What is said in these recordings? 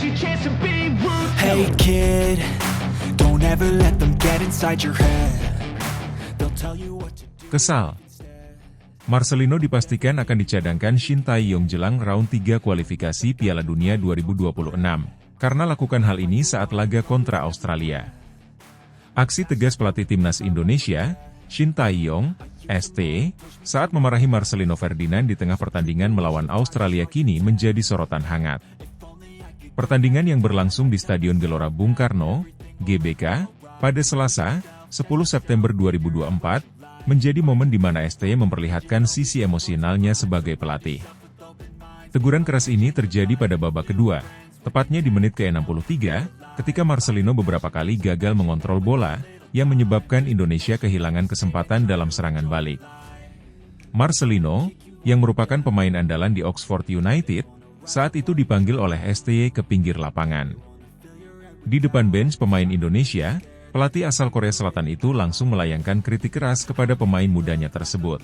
Hey kid, don't ever let them get inside your head. They'll tell you what to do. Kesal. Marcelino dipastikan akan dicadangkan Shin Tae-yong jelang round 3 kualifikasi Piala Dunia 2026, karena lakukan hal ini saat laga kontra Australia. Aksi tegas pelatih timnas Indonesia, Shin Tae-yong, ST, saat memarahi Marcelino Ferdinand di tengah pertandingan melawan Australia kini menjadi sorotan hangat. Pertandingan yang berlangsung di Stadion Gelora Bung Karno, GBK, pada Selasa, 10 September 2024, menjadi momen di mana ST memperlihatkan sisi emosionalnya sebagai pelatih. Teguran keras ini terjadi pada babak kedua, tepatnya di menit ke-63, ketika Marcelino beberapa kali gagal mengontrol bola, yang menyebabkan Indonesia kehilangan kesempatan dalam serangan balik. Marcelino, yang merupakan pemain andalan di Oxford United, saat itu dipanggil oleh ST ke pinggir lapangan. Di depan bench pemain Indonesia, pelatih asal Korea Selatan itu langsung melayangkan kritik keras kepada pemain mudanya tersebut.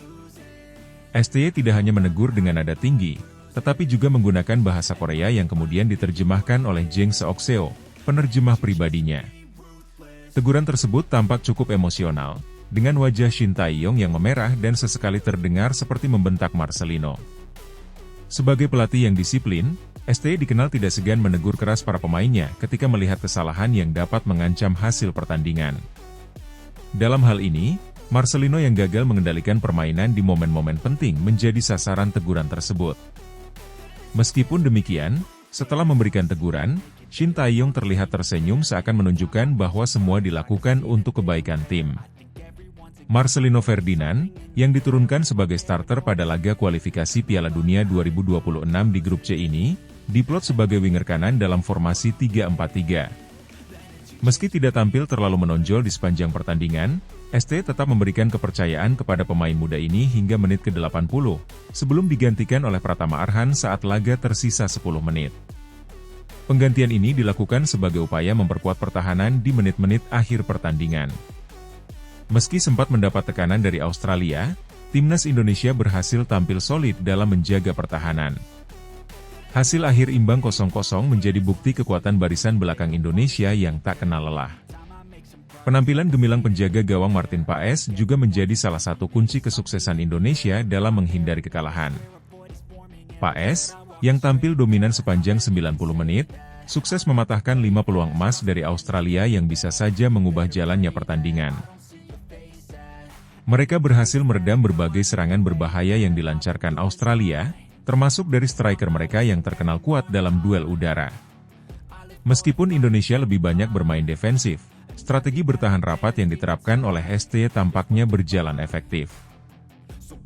ST tidak hanya menegur dengan nada tinggi, tetapi juga menggunakan bahasa Korea yang kemudian diterjemahkan oleh Jeng Seok-seo, penerjemah pribadinya. Teguran tersebut tampak cukup emosional, dengan wajah Shin Tae-yong yang memerah dan sesekali terdengar seperti membentak Marcelino. Sebagai pelatih yang disiplin, ST dikenal tidak segan menegur keras para pemainnya ketika melihat kesalahan yang dapat mengancam hasil pertandingan. Dalam hal ini, Marcelino yang gagal mengendalikan permainan di momen-momen penting menjadi sasaran teguran tersebut. Meskipun demikian, setelah memberikan teguran, Shin Tae-yong terlihat tersenyum seakan menunjukkan bahwa semua dilakukan untuk kebaikan tim. Marcelino Ferdinand, yang diturunkan sebagai starter pada laga kualifikasi Piala Dunia 2026 di grup C ini, diplot sebagai winger kanan dalam formasi 3-4-3. Meski tidak tampil terlalu menonjol di sepanjang pertandingan, ST tetap memberikan kepercayaan kepada pemain muda ini hingga menit ke-80, sebelum digantikan oleh Pratama Arhan saat laga tersisa 10 menit. Penggantian ini dilakukan sebagai upaya memperkuat pertahanan di menit-menit akhir pertandingan. Meski sempat mendapat tekanan dari Australia, timnas Indonesia berhasil tampil solid dalam menjaga pertahanan. Hasil akhir imbang 0-0 menjadi bukti kekuatan barisan belakang Indonesia yang tak kenal lelah. Penampilan gemilang penjaga gawang Martin Paes juga menjadi salah satu kunci kesuksesan Indonesia dalam menghindari kekalahan. Paes, yang tampil dominan sepanjang 90 menit, sukses mematahkan 5 peluang emas dari Australia yang bisa saja mengubah jalannya pertandingan. Mereka berhasil meredam berbagai serangan berbahaya yang dilancarkan Australia, termasuk dari striker mereka yang terkenal kuat dalam duel udara. Meskipun Indonesia lebih banyak bermain defensif, strategi bertahan rapat yang diterapkan oleh ST tampaknya berjalan efektif.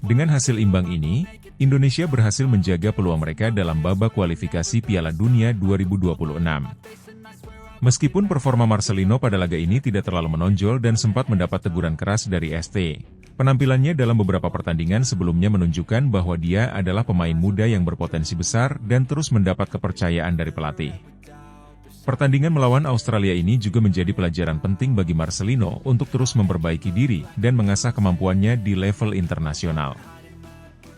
Dengan hasil imbang ini, Indonesia berhasil menjaga peluang mereka dalam babak kualifikasi Piala Dunia 2026. Meskipun performa Marcelino pada laga ini tidak terlalu menonjol dan sempat mendapat teguran keras dari ST, penampilannya dalam beberapa pertandingan sebelumnya menunjukkan bahwa dia adalah pemain muda yang berpotensi besar dan terus mendapat kepercayaan dari pelatih. Pertandingan melawan Australia ini juga menjadi pelajaran penting bagi Marcelino untuk terus memperbaiki diri dan mengasah kemampuannya di level internasional.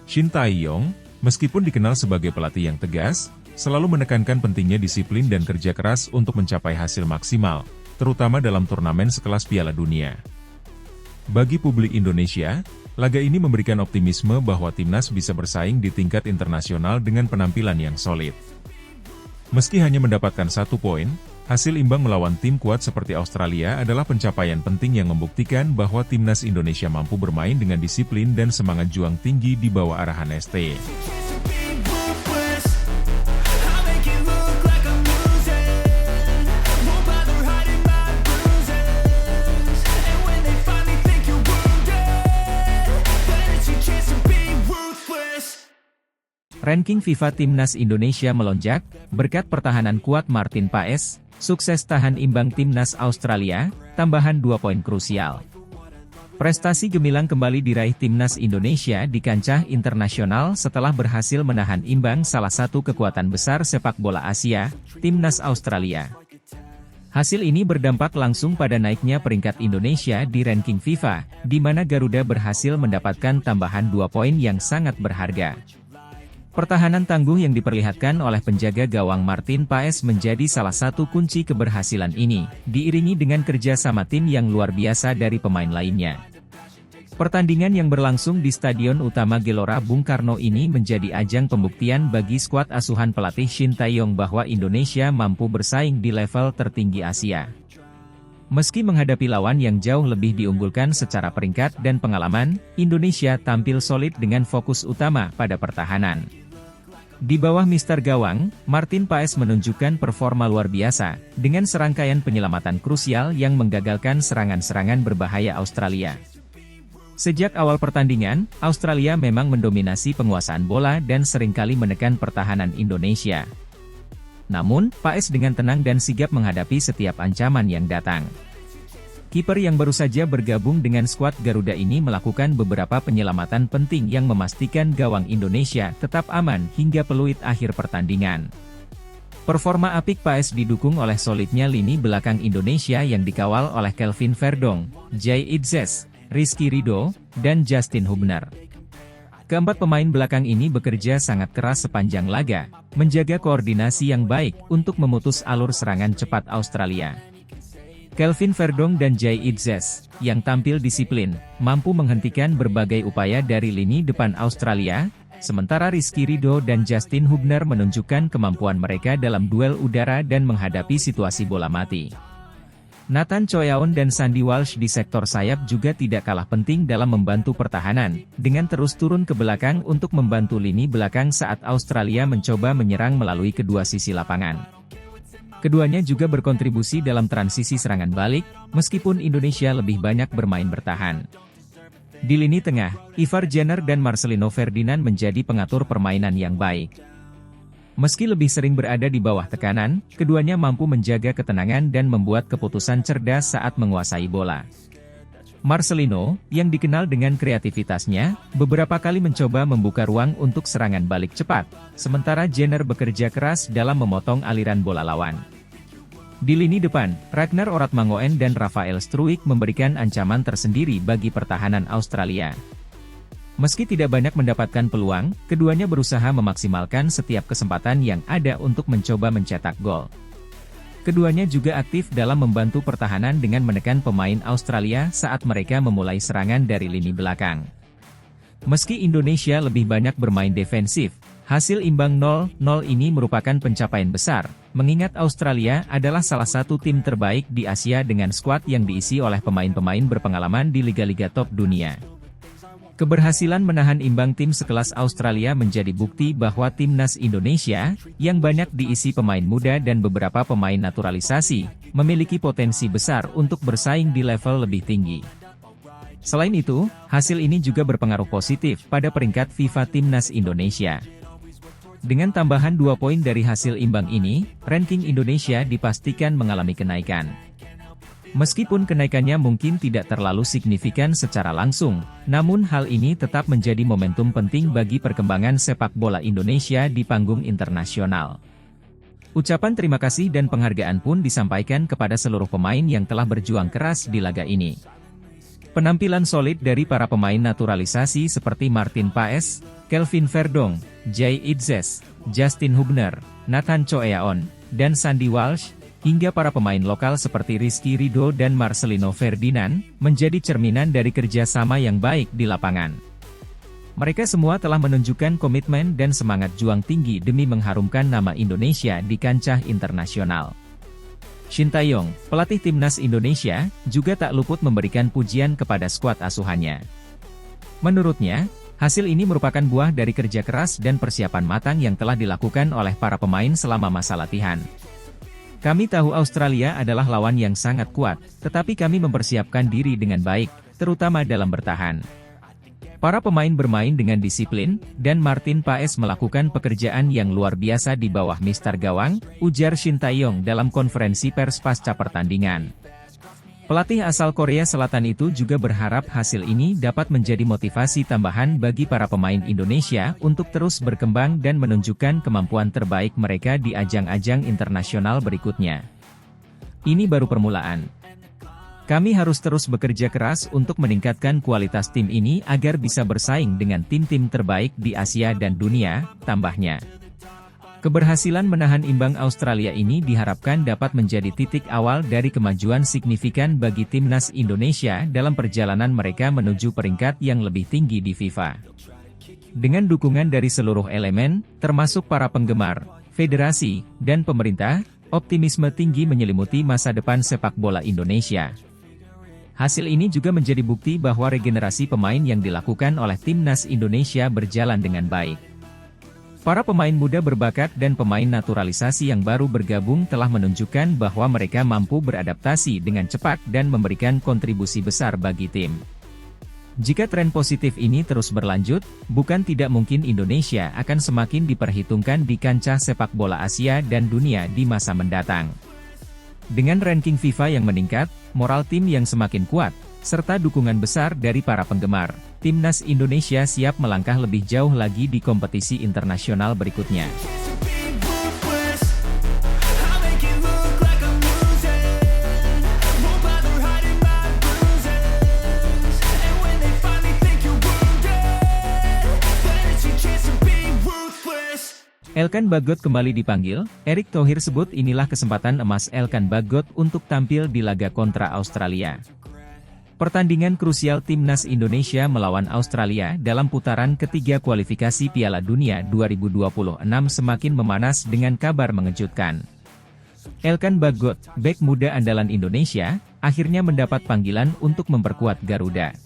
Shin Tae-yong, meskipun dikenal sebagai pelatih yang tegas, selalu menekankan pentingnya disiplin dan kerja keras untuk mencapai hasil maksimal, terutama dalam turnamen sekelas Piala Dunia. Bagi publik Indonesia, laga ini memberikan optimisme bahwa timnas bisa bersaing di tingkat internasional dengan penampilan yang solid. Meski hanya mendapatkan 1 poin, hasil imbang melawan tim kuat seperti Australia adalah pencapaian penting yang membuktikan bahwa timnas Indonesia mampu bermain dengan disiplin dan semangat juang tinggi di bawah arahan ST. Ranking FIFA Timnas Indonesia melonjak, berkat pertahanan kuat Martin Paes, sukses tahan imbang Timnas Australia, tambahan 2 poin krusial. Prestasi gemilang kembali diraih Timnas Indonesia di kancah internasional setelah berhasil menahan imbang salah satu kekuatan besar sepak bola Asia, Timnas Australia. Hasil ini berdampak langsung pada naiknya peringkat Indonesia di ranking FIFA, di mana Garuda berhasil mendapatkan tambahan 2 poin yang sangat berharga. Pertahanan tangguh yang diperlihatkan oleh penjaga gawang Martin Paes menjadi salah satu kunci keberhasilan ini, diiringi dengan kerja sama tim yang luar biasa dari pemain lainnya. Pertandingan yang berlangsung di Stadion Utama Gelora Bung Karno ini menjadi ajang pembuktian bagi skuad asuhan pelatih Shin Tae-yong bahwa Indonesia mampu bersaing di level tertinggi Asia. Meski menghadapi lawan yang jauh lebih diunggulkan secara peringkat dan pengalaman, Indonesia tampil solid dengan fokus utama pada pertahanan. Di bawah Mister Gawang, Martin Paes menunjukkan performa luar biasa, dengan serangkaian penyelamatan krusial yang menggagalkan serangan-serangan berbahaya Australia. Sejak awal pertandingan, Australia memang mendominasi penguasaan bola dan seringkali menekan pertahanan Indonesia. Namun, Paes dengan tenang dan sigap menghadapi setiap ancaman yang datang. Kiper yang baru saja bergabung dengan skuad Garuda ini melakukan beberapa penyelamatan penting yang memastikan gawang Indonesia tetap aman hingga peluit akhir pertandingan. Performa apik Paes didukung oleh solidnya lini belakang Indonesia yang dikawal oleh Kelvin Verdong, Jay Idzes, Rizky Ridho, dan Justin Hubner. Keempat pemain belakang ini bekerja sangat keras sepanjang laga, menjaga koordinasi yang baik untuk memutus alur serangan cepat Australia. Kelvin Verdong dan Jay Idzes, yang tampil disiplin, mampu menghentikan berbagai upaya dari lini depan Australia, sementara Rizky Ridho dan Justin Hubner menunjukkan kemampuan mereka dalam duel udara dan menghadapi situasi bola mati. Nathan Choyaon dan Sandy Walsh di sektor sayap juga tidak kalah penting dalam membantu pertahanan, dengan terus turun ke belakang untuk membantu lini belakang saat Australia mencoba menyerang melalui kedua sisi lapangan. Keduanya juga berkontribusi dalam transisi serangan balik, meskipun Indonesia lebih banyak bermain bertahan. Di lini tengah, Ivar Jenner dan Marcelino Ferdinand menjadi pengatur permainan yang baik. Meski lebih sering berada di bawah tekanan, keduanya mampu menjaga ketenangan dan membuat keputusan cerdas saat menguasai bola. Marcelino, yang dikenal dengan kreativitasnya, beberapa kali mencoba membuka ruang untuk serangan balik cepat, sementara Jenner bekerja keras dalam memotong aliran bola lawan. Di lini depan, Ragnar Oratmangoen dan Rafael Struijk memberikan ancaman tersendiri bagi pertahanan Australia. Meski tidak banyak mendapatkan peluang, keduanya berusaha memaksimalkan setiap kesempatan yang ada untuk mencoba mencetak gol. Keduanya juga aktif dalam membantu pertahanan dengan menekan pemain Australia saat mereka memulai serangan dari lini belakang. Meski Indonesia lebih banyak bermain defensif, hasil imbang 0-0 ini merupakan pencapaian besar, mengingat Australia adalah salah satu tim terbaik di Asia dengan skuad yang diisi oleh pemain-pemain berpengalaman di liga-liga top dunia. Keberhasilan menahan imbang tim sekelas Australia menjadi bukti bahwa timnas Indonesia, yang banyak diisi pemain muda dan beberapa pemain naturalisasi, memiliki potensi besar untuk bersaing di level lebih tinggi. Selain itu, hasil ini juga berpengaruh positif pada peringkat FIFA Timnas Indonesia. Dengan tambahan 2 poin dari hasil imbang ini, ranking Indonesia dipastikan mengalami kenaikan. Meskipun kenaikannya mungkin tidak terlalu signifikan secara langsung, namun hal ini tetap menjadi momentum penting bagi perkembangan sepak bola Indonesia di panggung internasional. Ucapan terima kasih dan penghargaan pun disampaikan kepada seluruh pemain yang telah berjuang keras di laga ini. Penampilan solid dari para pemain naturalisasi seperti Martin Paes, Kelvin Verdong, Jay Idzes, Justin Hubner, Nathan Choyaon, dan Sandy Walsh, hingga para pemain lokal seperti Rizky Ridho dan Marcelino Ferdinand, menjadi cerminan dari kerja sama yang baik di lapangan. Mereka semua telah menunjukkan komitmen dan semangat juang tinggi demi mengharumkan nama Indonesia di kancah internasional. Shin Tae-yong, pelatih timnas Indonesia, juga tak luput memberikan pujian kepada skuad asuhannya. Menurutnya, hasil ini merupakan buah dari kerja keras dan persiapan matang yang telah dilakukan oleh para pemain selama masa latihan. Kami tahu Australia adalah lawan yang sangat kuat, tetapi kami mempersiapkan diri dengan baik, terutama dalam bertahan. Para pemain bermain dengan disiplin, dan Martin Paes melakukan pekerjaan yang luar biasa di bawah Mister Gawang, ujar Shin Tae-yong dalam konferensi pers pasca pertandingan. Pelatih asal Korea Selatan itu juga berharap hasil ini dapat menjadi motivasi tambahan bagi para pemain Indonesia untuk terus berkembang dan menunjukkan kemampuan terbaik mereka di ajang-ajang internasional berikutnya. Ini baru permulaan. Kami harus terus bekerja keras untuk meningkatkan kualitas tim ini agar bisa bersaing dengan tim-tim terbaik di Asia dan dunia, tambahnya. Keberhasilan menahan imbang Australia ini diharapkan dapat menjadi titik awal dari kemajuan signifikan bagi timnas Indonesia dalam perjalanan mereka menuju peringkat yang lebih tinggi di FIFA. Dengan dukungan dari seluruh elemen, termasuk para penggemar, federasi, dan pemerintah, optimisme tinggi menyelimuti masa depan sepak bola Indonesia. Hasil ini juga menjadi bukti bahwa regenerasi pemain yang dilakukan oleh timnas Indonesia berjalan dengan baik. Para pemain muda berbakat dan pemain naturalisasi yang baru bergabung telah menunjukkan bahwa mereka mampu beradaptasi dengan cepat dan memberikan kontribusi besar bagi tim. Jika tren positif ini terus berlanjut, bukan tidak mungkin Indonesia akan semakin diperhitungkan di kancah sepak bola Asia dan dunia di masa mendatang. Dengan ranking FIFA yang meningkat, moral tim yang semakin kuat, serta dukungan besar dari para penggemar, timnas Indonesia siap melangkah lebih jauh lagi di kompetisi internasional berikutnya. Elkan Bagot kembali dipanggil, Erick Thohir sebut inilah kesempatan emas Elkan Bagot untuk tampil di laga kontra Australia. Pertandingan krusial timnas Indonesia melawan Australia dalam putaran ketiga kualifikasi Piala Dunia 2026 semakin memanas dengan kabar mengejutkan. Elkan Bagot, bek muda andalan Indonesia, akhirnya mendapat panggilan untuk memperkuat Garuda.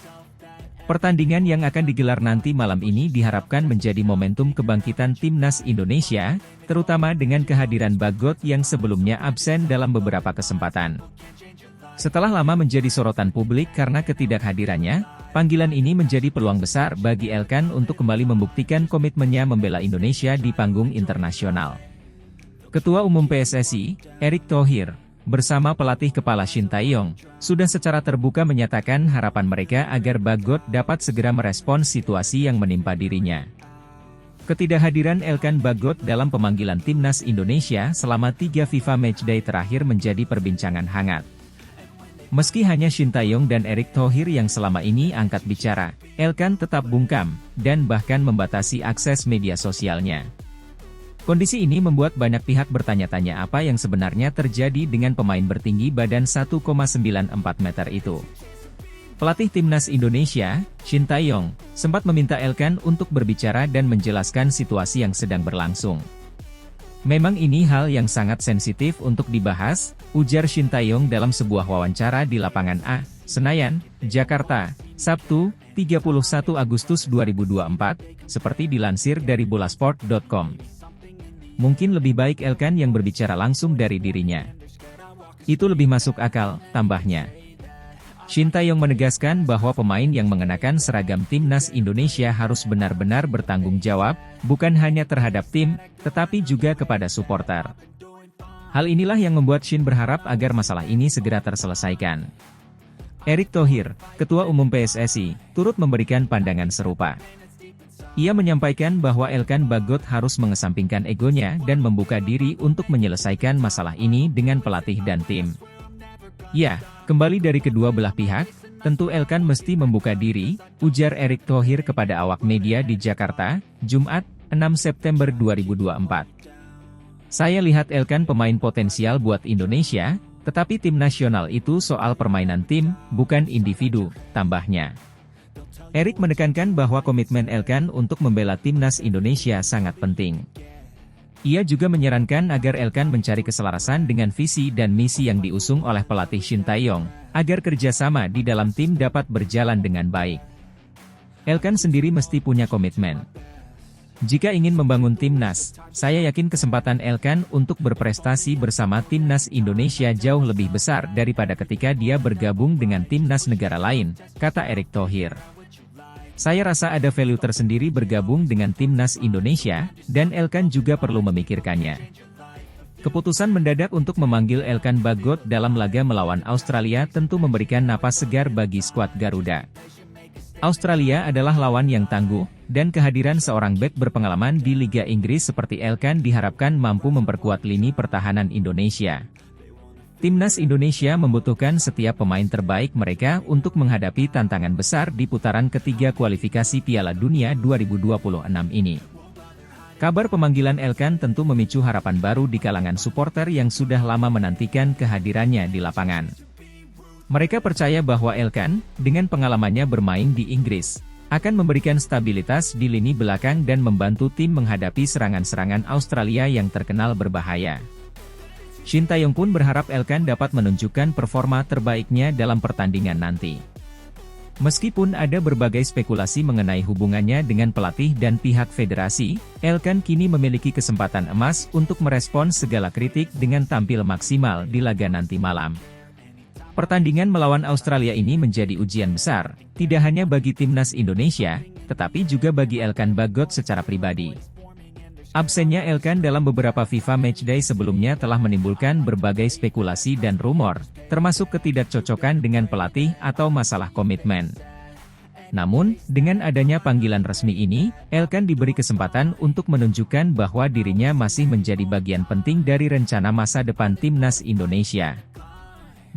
Pertandingan yang akan digelar nanti malam ini diharapkan menjadi momentum kebangkitan timnas Indonesia, terutama dengan kehadiran Bagot yang sebelumnya absen dalam beberapa kesempatan. Setelah lama menjadi sorotan publik karena ketidakhadirannya, panggilan ini menjadi peluang besar bagi Elkan untuk kembali membuktikan komitmennya membela Indonesia di panggung internasional. Ketua Umum PSSI, Erick Thohir, bersama pelatih kepala Shin Tae-yong, sudah secara terbuka menyatakan harapan mereka agar Bagot dapat segera merespons situasi yang menimpa dirinya. Ketidakhadiran Elkan Bagot dalam pemanggilan timnas Indonesia selama 3 FIFA Matchday terakhir menjadi perbincangan hangat. Meski hanya Shin Tae-yong dan Erick Thohir yang selama ini angkat bicara, Elkan tetap bungkam, dan bahkan membatasi akses media sosialnya. Kondisi ini membuat banyak pihak bertanya-tanya apa yang sebenarnya terjadi dengan pemain bertinggi badan 1,94 meter itu. Pelatih timnas Indonesia, Shin Tae-yong, sempat meminta Elkan untuk berbicara dan menjelaskan situasi yang sedang berlangsung. Memang ini hal yang sangat sensitif untuk dibahas, ujar Shin Tae-yong dalam sebuah wawancara di lapangan A, Senayan, Jakarta, Sabtu, 31 Agustus 2024, seperti dilansir dari bolasport.com. Mungkin lebih baik Elkan yang berbicara langsung dari dirinya. Itu lebih masuk akal, tambahnya. Shin Tae-yong menegaskan bahwa pemain yang mengenakan seragam timnas Indonesia harus benar-benar bertanggung jawab, bukan hanya terhadap tim, tetapi juga kepada supporter. Hal inilah yang membuat Shin berharap agar masalah ini segera terselesaikan. Erick Thohir, Ketua Umum PSSI, turut memberikan pandangan serupa. Ia menyampaikan bahwa Elkan Bagot harus mengesampingkan egonya dan membuka diri untuk menyelesaikan masalah ini dengan pelatih dan tim. Ya, kembali dari kedua belah pihak, tentu Elkan mesti membuka diri, ujar Erick Thohir kepada awak media di Jakarta, Jumat, 6 September 2024. Saya lihat Elkan pemain potensial buat Indonesia, tetapi tim nasional itu soal permainan tim, bukan individu, tambahnya. Erick menekankan bahwa komitmen Elkan untuk membela timnas Indonesia sangat penting. Ia juga menyarankan agar Elkan mencari keselarasan dengan visi dan misi yang diusung oleh pelatih Shin Tae-yong, agar kerjasama di dalam tim dapat berjalan dengan baik. Elkan sendiri mesti punya komitmen. Jika ingin membangun timnas, saya yakin kesempatan Elkan untuk berprestasi bersama timnas Indonesia jauh lebih besar daripada ketika dia bergabung dengan timnas negara lain, kata Erick Thohir. Saya rasa ada value tersendiri bergabung dengan timnas Indonesia, dan Elkan juga perlu memikirkannya. Keputusan mendadak untuk memanggil Elkan Bagot dalam laga melawan Australia tentu memberikan napas segar bagi skuad Garuda. Australia adalah lawan yang tangguh, dan kehadiran seorang bek berpengalaman di Liga Inggris seperti Elkan diharapkan mampu memperkuat lini pertahanan Indonesia. Timnas Indonesia membutuhkan setiap pemain terbaik mereka untuk menghadapi tantangan besar di putaran ketiga kualifikasi Piala Dunia 2026 ini. Kabar pemanggilan Elkan tentu memicu harapan baru di kalangan supporter yang sudah lama menantikan kehadirannya di lapangan. Mereka percaya bahwa Elkan, dengan pengalamannya bermain di Inggris, akan memberikan stabilitas di lini belakang dan membantu tim menghadapi serangan-serangan Australia yang terkenal berbahaya. Shin Tae-yong pun berharap Elkan dapat menunjukkan performa terbaiknya dalam pertandingan nanti. Meskipun ada berbagai spekulasi mengenai hubungannya dengan pelatih dan pihak federasi, Elkan kini memiliki kesempatan emas untuk merespons segala kritik dengan tampil maksimal di laga nanti malam. Pertandingan melawan Australia ini menjadi ujian besar, tidak hanya bagi timnas Indonesia, tetapi juga bagi Elkan Bagot secara pribadi. Absennya Elkan dalam beberapa FIFA Matchday sebelumnya telah menimbulkan berbagai spekulasi dan rumor, termasuk ketidakcocokan dengan pelatih atau masalah komitmen. Namun, dengan adanya panggilan resmi ini, Elkan diberi kesempatan untuk menunjukkan bahwa dirinya masih menjadi bagian penting dari rencana masa depan timnas Indonesia.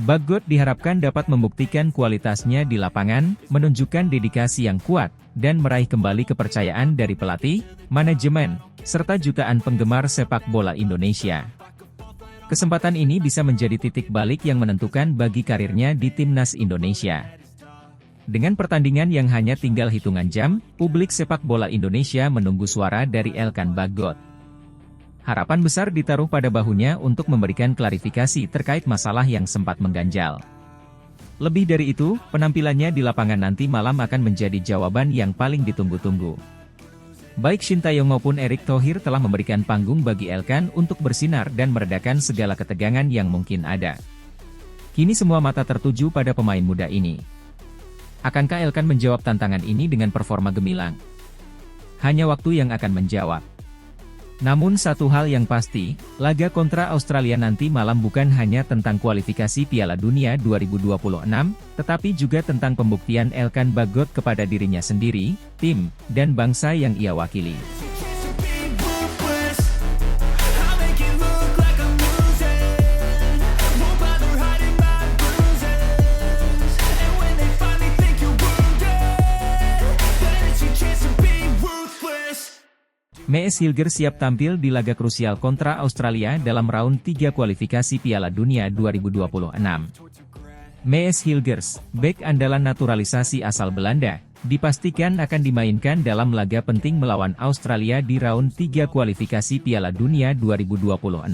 Bagot diharapkan dapat membuktikan kualitasnya di lapangan, menunjukkan dedikasi yang kuat, dan meraih kembali kepercayaan dari pelatih, manajemen, serta jutaan penggemar sepak bola Indonesia. Kesempatan ini bisa menjadi titik balik yang menentukan bagi karirnya di timnas Indonesia. Dengan pertandingan yang hanya tinggal hitungan jam, publik sepak bola Indonesia menunggu suara dari Elkan Bagot. Harapan besar ditaruh pada bahunya untuk memberikan klarifikasi terkait masalah yang sempat mengganjal. Lebih dari itu, penampilannya di lapangan nanti malam akan menjadi jawaban yang paling ditunggu-tunggu. Baik Shin Tae-yong maupun Erick Thohir telah memberikan panggung bagi Elkan untuk bersinar dan meredakan segala ketegangan yang mungkin ada. Kini semua mata tertuju pada pemain muda ini. Akankah Elkan menjawab tantangan ini dengan performa gemilang? Hanya waktu yang akan menjawab. Namun satu hal yang pasti, laga kontra Australia nanti malam bukan hanya tentang kualifikasi Piala Dunia 2026, tetapi juga tentang pembuktian Elkan Bagot kepada dirinya sendiri, tim, dan bangsa yang ia wakili. Maes Hilger siap tampil di laga krusial kontra Australia dalam round 3 kualifikasi Piala Dunia 2026. Maes Hilgers, bek andalan naturalisasi asal Belanda, dipastikan akan dimainkan dalam laga penting melawan Australia di round 3 kualifikasi Piala Dunia 2026.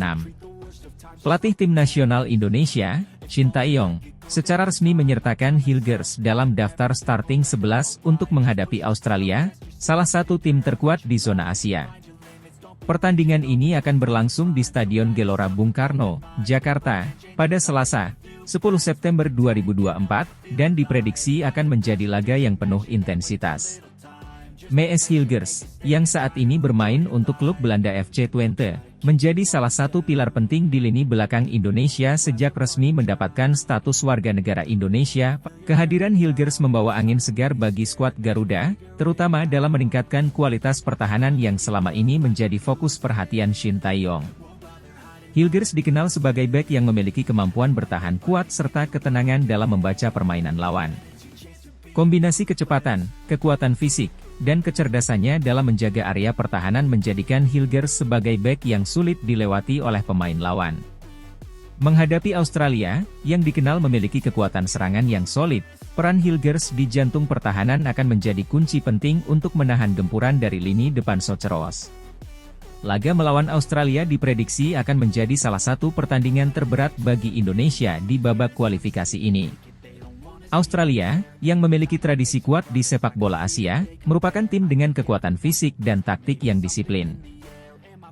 Pelatih tim nasional Indonesia, Shin Tae-yong, secara resmi menyertakan Hilgers dalam daftar starting 11 untuk menghadapi Australia, salah satu tim terkuat di zona Asia. Pertandingan ini akan berlangsung di Stadion Gelora Bung Karno, Jakarta, pada Selasa, 10 September 2024, dan diprediksi akan menjadi laga yang penuh intensitas. Maes Hilgers, yang saat ini bermain untuk klub Belanda FC Twente, menjadi salah satu pilar penting di lini belakang Indonesia sejak resmi mendapatkan status warga negara Indonesia. Kehadiran Hilgers membawa angin segar bagi skuad Garuda, terutama dalam meningkatkan kualitas pertahanan yang selama ini menjadi fokus perhatian Shin Tae-yong. Hilgers dikenal sebagai bek yang memiliki kemampuan bertahan kuat serta ketenangan dalam membaca permainan lawan. Kombinasi kecepatan, kekuatan fisik, dan kecerdasannya dalam menjaga area pertahanan menjadikan Hilgers sebagai bek yang sulit dilewati oleh pemain lawan. Menghadapi Australia, yang dikenal memiliki kekuatan serangan yang solid, peran Hilgers di jantung pertahanan akan menjadi kunci penting untuk menahan gempuran dari lini depan Soceros. Laga melawan Australia diprediksi akan menjadi salah satu pertandingan terberat bagi Indonesia di babak kualifikasi ini. Australia, yang memiliki tradisi kuat di sepak bola Asia, merupakan tim dengan kekuatan fisik dan taktik yang disiplin.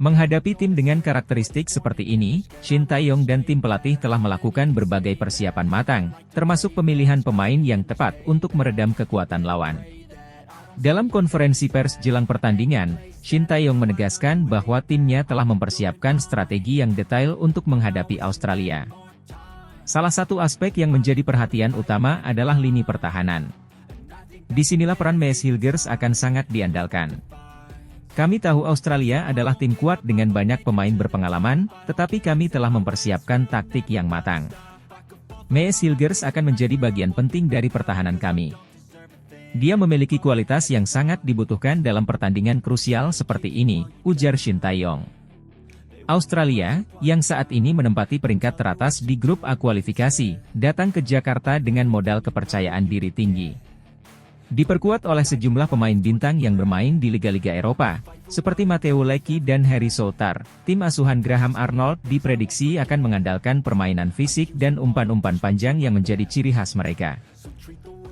Menghadapi tim dengan karakteristik seperti ini, Shin Tae-yong dan tim pelatih telah melakukan berbagai persiapan matang, termasuk pemilihan pemain yang tepat untuk meredam kekuatan lawan. Dalam konferensi pers jelang pertandingan, Shin Tae-yong menegaskan bahwa timnya telah mempersiapkan strategi yang detail untuk menghadapi Australia. Salah satu aspek yang menjadi perhatian utama adalah lini pertahanan. Disinilah peran Maes Hilgers akan sangat diandalkan. Kami tahu Australia adalah tim kuat dengan banyak pemain berpengalaman, tetapi kami telah mempersiapkan taktik yang matang. Mees Hilgers akan menjadi bagian penting dari pertahanan kami. Dia memiliki kualitas yang sangat dibutuhkan dalam pertandingan krusial seperti ini, ujar Shin Tae-yong. Australia, yang saat ini menempati peringkat teratas di grup A kualifikasi, datang ke Jakarta dengan modal kepercayaan diri tinggi. Diperkuat oleh sejumlah pemain bintang yang bermain di liga-liga Eropa, seperti Matteo Leckie dan Harry Soutar, tim asuhan Graham Arnold diprediksi akan mengandalkan permainan fisik dan umpan-umpan panjang yang menjadi ciri khas mereka.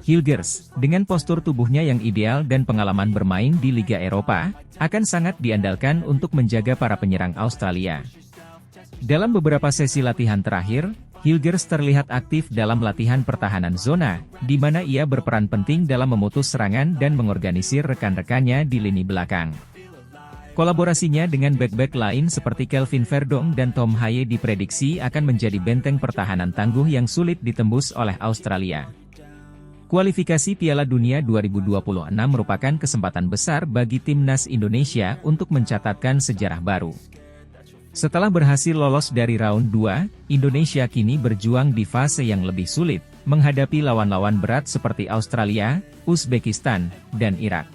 Hilgers, dengan postur tubuhnya yang ideal dan pengalaman bermain di Liga Eropa, akan sangat diandalkan untuk menjaga para penyerang Australia. Dalam beberapa sesi latihan terakhir, Hilgers terlihat aktif dalam latihan pertahanan zona, di mana ia berperan penting dalam memutus serangan dan mengorganisir rekan-rekannya di lini belakang. Kolaborasinya dengan bek-bek lain seperti Kelvin Verdong dan Tom Haye diprediksi akan menjadi benteng pertahanan tangguh yang sulit ditembus oleh Australia. Kualifikasi Piala Dunia 2026 merupakan kesempatan besar bagi timnas Indonesia untuk mencatatkan sejarah baru. Setelah berhasil lolos dari round 2, Indonesia kini berjuang di fase yang lebih sulit, menghadapi lawan-lawan berat seperti Australia, Uzbekistan, dan Irak.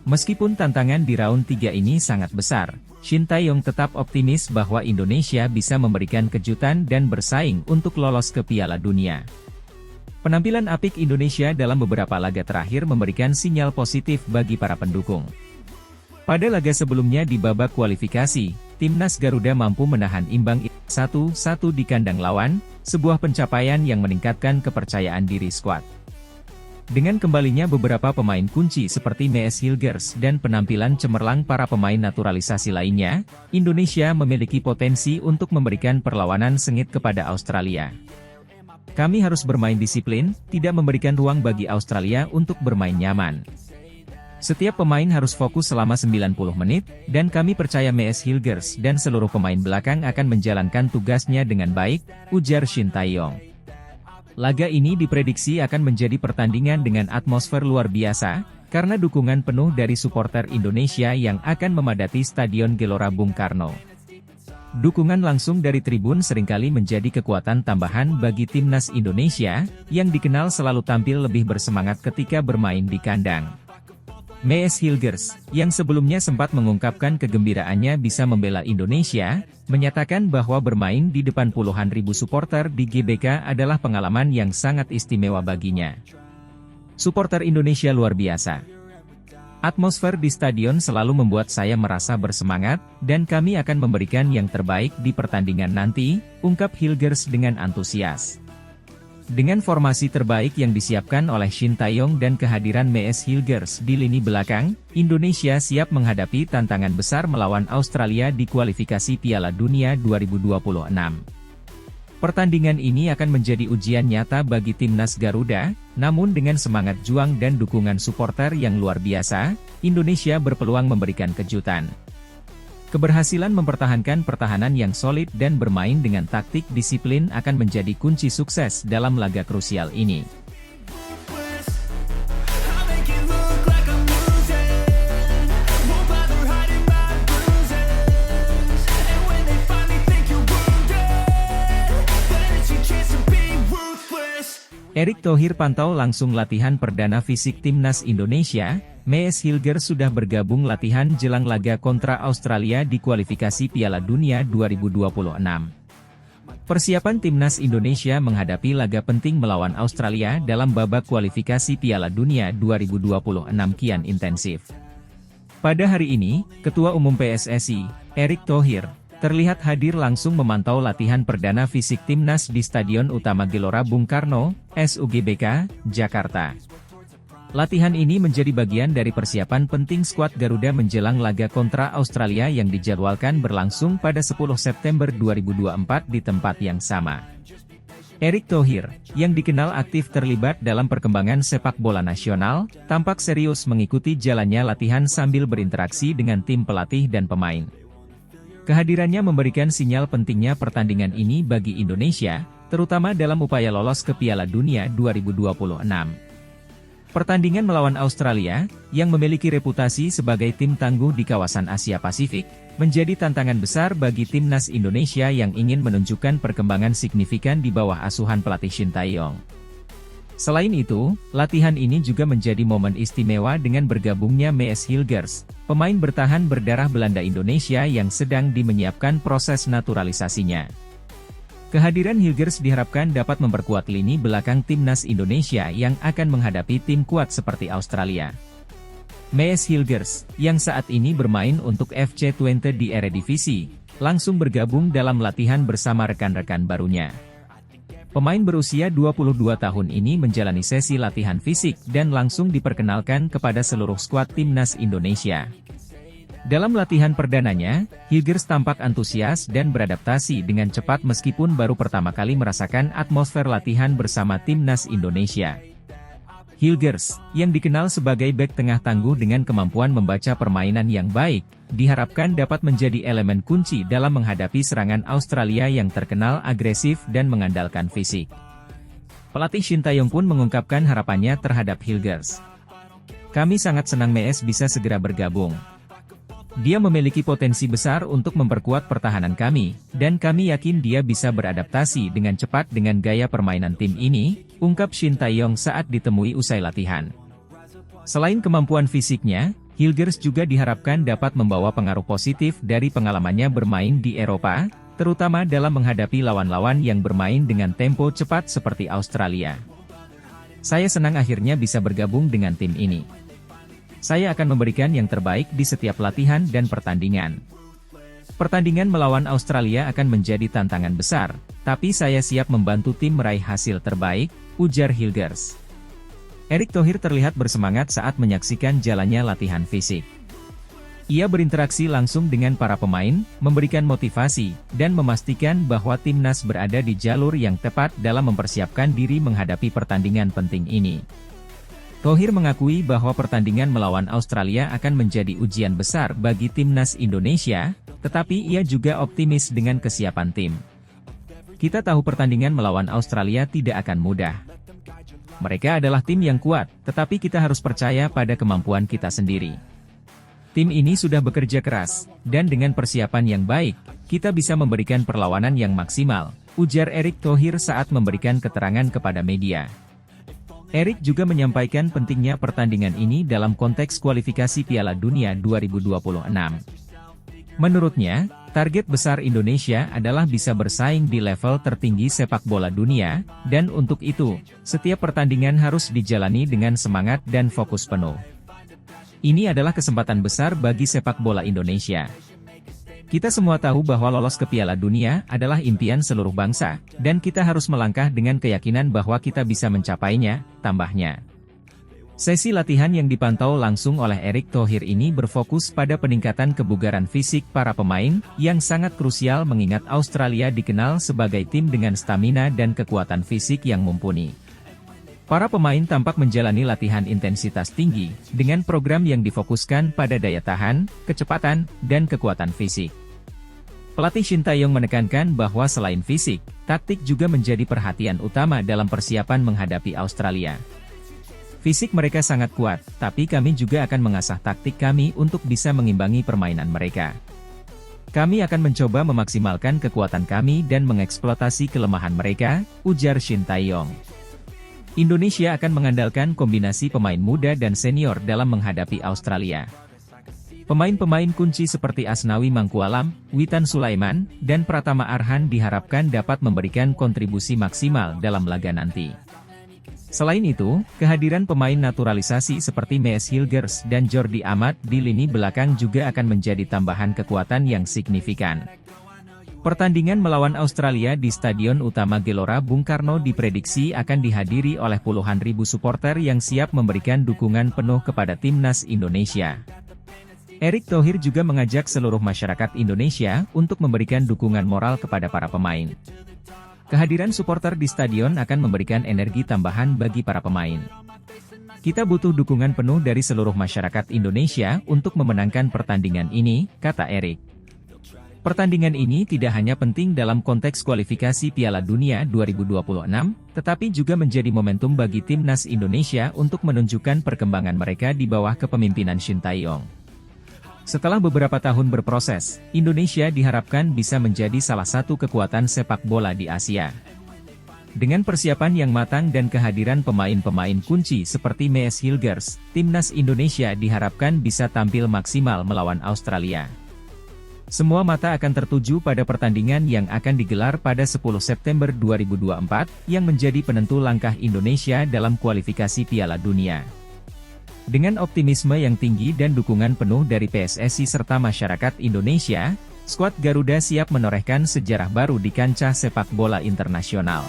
Meskipun tantangan di round 3 ini sangat besar, Shin Tae-yong tetap optimis bahwa Indonesia bisa memberikan kejutan dan bersaing untuk lolos ke Piala Dunia. Penampilan apik Indonesia dalam beberapa laga terakhir memberikan sinyal positif bagi para pendukung. Pada laga sebelumnya di babak kualifikasi, timnas Garuda mampu menahan imbang 1-1 di kandang lawan, sebuah pencapaian yang meningkatkan kepercayaan diri skuad. Dengan kembalinya beberapa pemain kunci seperti Mees Hilgers dan penampilan cemerlang para pemain naturalisasi lainnya, Indonesia memiliki potensi untuk memberikan perlawanan sengit kepada Australia. Kami harus bermain disiplin, tidak memberikan ruang bagi Australia untuk bermain nyaman. Setiap pemain harus fokus selama 90 menit, dan kami percaya Mees Hilgers dan seluruh pemain belakang akan menjalankan tugasnya dengan baik, ujar Shin Tae-yong. Laga ini diprediksi akan menjadi pertandingan dengan atmosfer luar biasa, karena dukungan penuh dari supporter Indonesia yang akan memadati Stadion Gelora Bung Karno. Dukungan langsung dari tribun seringkali menjadi kekuatan tambahan bagi timnas Indonesia, yang dikenal selalu tampil lebih bersemangat ketika bermain di kandang. Mees Hilgers, yang sebelumnya sempat mengungkapkan kegembiraannya bisa membela Indonesia, menyatakan bahwa bermain di depan puluhan ribu supporter di GBK adalah pengalaman yang sangat istimewa baginya. Supporter Indonesia luar biasa. Atmosfer di stadion selalu membuat saya merasa bersemangat, dan kami akan memberikan yang terbaik di pertandingan nanti, ungkap Hilgers dengan antusias. Dengan formasi terbaik yang disiapkan oleh Shin Tae-yong dan kehadiran Mees Hilgers di lini belakang, Indonesia siap menghadapi tantangan besar melawan Australia di kualifikasi Piala Dunia 2026. Pertandingan ini akan menjadi ujian nyata bagi timnas Garuda, namun dengan semangat juang dan dukungan supporter yang luar biasa, Indonesia berpeluang memberikan kejutan. Keberhasilan mempertahankan pertahanan yang solid dan bermain dengan taktik disiplin akan menjadi kunci sukses dalam laga krusial ini. Erick Thohir pantau langsung latihan perdana fisik timnas Indonesia. Mees Hilgers sudah bergabung latihan jelang laga kontra Australia di kualifikasi Piala Dunia 2026. Persiapan timnas Indonesia menghadapi laga penting melawan Australia dalam babak kualifikasi Piala Dunia 2026 kian intensif. Pada hari ini, Ketua Umum PSSI, Erick Thohir, terlihat hadir langsung memantau latihan perdana fisik timnas di Stadion Utama Gelora Bung Karno, SUGBK, Jakarta. Latihan ini menjadi bagian dari persiapan penting skuad Garuda menjelang laga kontra Australia yang dijadwalkan berlangsung pada 10 September 2024 di tempat yang sama. Erick Thohir, yang dikenal aktif terlibat dalam perkembangan sepak bola nasional, tampak serius mengikuti jalannya latihan sambil berinteraksi dengan tim pelatih dan pemain. Kehadirannya memberikan sinyal pentingnya pertandingan ini bagi Indonesia, terutama dalam upaya lolos ke Piala Dunia 2026. Pertandingan melawan Australia, yang memiliki reputasi sebagai tim tangguh di kawasan Asia Pasifik, menjadi tantangan besar bagi timnas Indonesia yang ingin menunjukkan perkembangan signifikan di bawah asuhan pelatih Shin Tae-yong. Selain itu, latihan ini juga menjadi momen istimewa dengan bergabungnya Mees Hilgers, pemain bertahan berdarah Belanda Indonesia yang sedang menyiapkan proses naturalisasinya. Kehadiran Hilgers diharapkan dapat memperkuat lini belakang timnas Indonesia yang akan menghadapi tim kuat seperti Australia. Mees Hilgers, yang saat ini bermain untuk FC Twente di Eredivisie, langsung bergabung dalam latihan bersama rekan-rekan barunya. Pemain berusia 22 tahun ini menjalani sesi latihan fisik dan langsung diperkenalkan kepada seluruh skuad timnas Indonesia. Dalam latihan perdananya, Hilgers tampak antusias dan beradaptasi dengan cepat meskipun baru pertama kali merasakan atmosfer latihan bersama timnas Indonesia. Hilgers, yang dikenal sebagai bek tengah tangguh dengan kemampuan membaca permainan yang baik, diharapkan dapat menjadi elemen kunci dalam menghadapi serangan Australia yang terkenal agresif dan mengandalkan fisik. Pelatih Shin Tae-yong pun mengungkapkan harapannya terhadap Hilgers. "Kami sangat senang Mees bisa segera bergabung. Dia memiliki potensi besar untuk memperkuat pertahanan kami, dan kami yakin dia bisa beradaptasi dengan cepat dengan gaya permainan tim ini," ungkap Shin Tae-yong saat ditemui usai latihan. Selain kemampuan fisiknya, Hilgers juga diharapkan dapat membawa pengaruh positif dari pengalamannya bermain di Eropa, terutama dalam menghadapi lawan-lawan yang bermain dengan tempo cepat seperti Australia. "Saya senang akhirnya bisa bergabung dengan tim ini. Saya akan memberikan yang terbaik di setiap latihan dan pertandingan. Pertandingan melawan Australia akan menjadi tantangan besar, tapi saya siap membantu tim meraih hasil terbaik," ujar Hilgers. Erick Thohir terlihat bersemangat saat menyaksikan jalannya latihan fisik. Ia berinteraksi langsung dengan para pemain, memberikan motivasi, dan memastikan bahwa timnas berada di jalur yang tepat dalam mempersiapkan diri menghadapi pertandingan penting ini. Thohir mengakui bahwa pertandingan melawan Australia akan menjadi ujian besar bagi timnas Indonesia, tetapi ia juga optimis dengan kesiapan tim. "Kita tahu pertandingan melawan Australia tidak akan mudah. Mereka adalah tim yang kuat, tetapi kita harus percaya pada kemampuan kita sendiri. Tim ini sudah bekerja keras, dan dengan persiapan yang baik, kita bisa memberikan perlawanan yang maksimal," ujar Erick Thohir saat memberikan keterangan kepada media. Erick juga menyampaikan pentingnya pertandingan ini dalam konteks kualifikasi Piala Dunia 2026. Menurutnya, target besar Indonesia adalah bisa bersaing di level tertinggi sepak bola dunia, dan untuk itu, setiap pertandingan harus dijalani dengan semangat dan fokus penuh. "Ini adalah kesempatan besar bagi sepak bola Indonesia. Kita semua tahu bahwa lolos ke Piala Dunia adalah impian seluruh bangsa, dan kita harus melangkah dengan keyakinan bahwa kita bisa mencapainya," tambahnya. Sesi latihan yang dipantau langsung oleh Erick Thohir ini berfokus pada peningkatan kebugaran fisik para pemain, yang sangat krusial mengingat Australia dikenal sebagai tim dengan stamina dan kekuatan fisik yang mumpuni. Para pemain tampak menjalani latihan intensitas tinggi, dengan program yang difokuskan pada daya tahan, kecepatan, dan kekuatan fisik. Pelatih Shin Tae-yong menekankan bahwa selain fisik, taktik juga menjadi perhatian utama dalam persiapan menghadapi Australia. "Fisik mereka sangat kuat, tapi kami juga akan mengasah taktik kami untuk bisa mengimbangi permainan mereka. Kami akan mencoba memaksimalkan kekuatan kami dan mengeksploitasi kelemahan mereka," ujar Shin Tae-yong. Indonesia akan mengandalkan kombinasi pemain muda dan senior dalam menghadapi Australia. Pemain-pemain kunci seperti Asnawi Mangkualam, Witan Sulaiman, dan Pratama Arhan diharapkan dapat memberikan kontribusi maksimal dalam laga nanti. Selain itu, kehadiran pemain naturalisasi seperti Mees Hilgers dan Jordi Amat di lini belakang juga akan menjadi tambahan kekuatan yang signifikan. Pertandingan melawan Australia di Stadion Utama Gelora Bung Karno diprediksi akan dihadiri oleh puluhan ribu supporter yang siap memberikan dukungan penuh kepada timnas Indonesia. Erick Thohir juga mengajak seluruh masyarakat Indonesia untuk memberikan dukungan moral kepada para pemain. Kehadiran supporter di stadion akan memberikan energi tambahan bagi para pemain. "Kita butuh dukungan penuh dari seluruh masyarakat Indonesia untuk memenangkan pertandingan ini," kata Erick. Pertandingan ini tidak hanya penting dalam konteks kualifikasi Piala Dunia 2026, tetapi juga menjadi momentum bagi timnas Indonesia untuk menunjukkan perkembangan mereka di bawah kepemimpinan Shin Tae-yong. Setelah beberapa tahun berproses, Indonesia diharapkan bisa menjadi salah satu kekuatan sepak bola di Asia. Dengan persiapan yang matang dan kehadiran pemain-pemain kunci seperti Mees Hilgers, timnas Indonesia diharapkan bisa tampil maksimal melawan Australia. Semua mata akan tertuju pada pertandingan yang akan digelar pada 10 September 2024, yang menjadi penentu langkah Indonesia dalam kualifikasi Piala Dunia. Dengan optimisme yang tinggi dan dukungan penuh dari PSSI serta masyarakat Indonesia, skuad Garuda siap menorehkan sejarah baru di kancah sepak bola internasional.